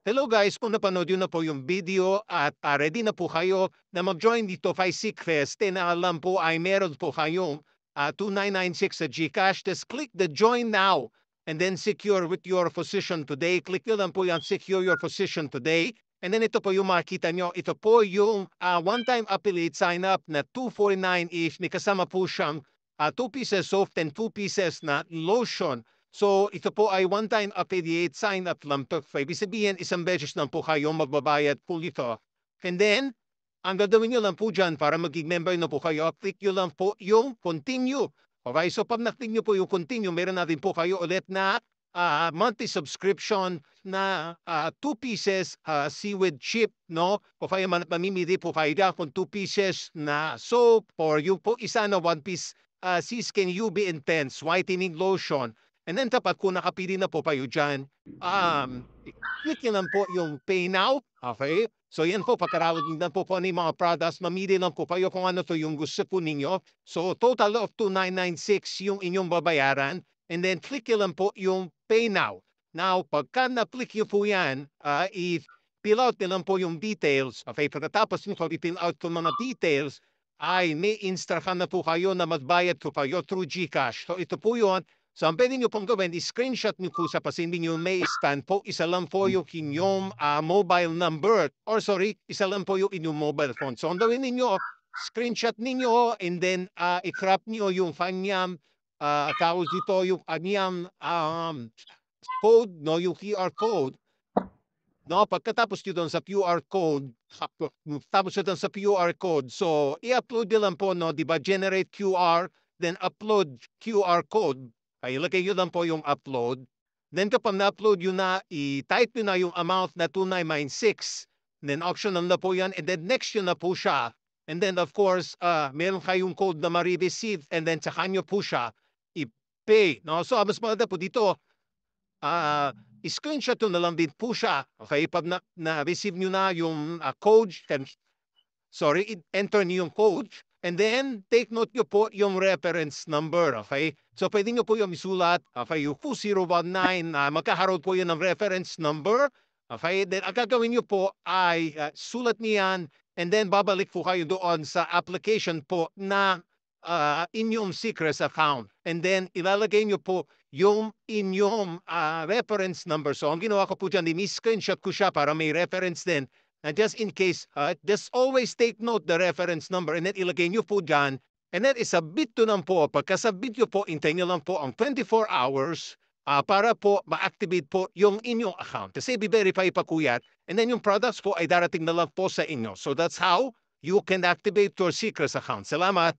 Hello guys, kung napanood yun na po yung video at ready na po kayo na mag-join dito kay Seekfest, na alam po ay meron po kayong 2996 sa GCash. Just click the join now and then secure with your position today. Click nyo lang po yung secure your position today. And then ito po yung makikita nyo. Ito po yung one-time affiliate sign up na 249-ish. May kasama po siyang 2 pieces soap and 2 pieces na lotion. So, ito po ay one-time affiliate sign-up lang to. Ibig sabihin, isang beses lang po kayo magbabayad po ito. And then, ang gagawin nyo lang po dyan para maging member na po kayo, click nyo lang po yung continue. Okay, so pag na-click nyo po yung continue, meron natin po kayo ulit na monthly subscription na 2 pieces seaweed chip, no? O kaya mamimili po kayo dyan kung 2 pieces na soap or yung po isa na 1 piece Sea-Skin UV Intense Whitening Lotion. And then tapat kung nakapili na po kayo dyan, click nyo lang po yung Pay Now. Okay? So yan po, pagkarawag na po po ng mga products, mamili lang po kayo kung ano to yung gusto po ninyo. So total of 2,996 yung inyong babayaran. And then click nyo lang po yung Pay Now. Now, pagka na-click nyo po yan, i-fill out nyo lang po yung details. Okay? Pagkatapos nyo i-fill out yung mga details, ay may instruction na po kayo na magbayad po kayo through GCash. So ito po yun. So ang pwede nyo pong gawin, i-screenshot nyo po sa pasimbi nyo may scan po, isa lang po yung inyong mobile number. Or sorry, isa lang po yung inyong mobile phone. So ang gawin ninyo, screenshot ninyo and then i-crop nyo yung kanyang tawag dito, yung kanyang code, no, yung QR code. No, pagkatapos nyo doon sa QR code, tapos doon sa QR code, so i-upload nyo lang po, no, di ba, generate QR, then upload QR code. Ay, ilagay nyo lang po yung upload. Then kapag na-upload yun na, i-type nyo na yung amount na 2996. Then optional na po yan. And then next yun na po siya. And then of course, meron kayong code na ma-receive. And then saka nyo po siya i-pay. No? So, mas maganda po dito, screenshot nyo na lang din po siya. Okay? Pag na-receive nyo na yung code, sorry, enter nyo yung code. And then, take note nyo po yung reference number, okay? So, pwede nyo po yung isulat, okay, yung 2019, magkakaroon po yun ng reference number, okay? Then, ang gagawin nyo po ay sulat niyan, and then babalik po kayo doon sa application po na inyong Seekers account. And then, ilalagay nyo po yung inyong reference number. So, ang ginawa ko po dyan, screenshot ko siya para may reference din. And just in case, just always take note the reference number and then ilagay nyo po dyan. And then isubmit to lang po. Pagkasubmit nyo po, hintayin nyo lang po ang 24 hours para po ma-activate po yung inyong account. Kasi i-verify pa po yan. And then yung products po ay darating na lang po sa inyo. So that's how you can activate your Seekers account. Salamat.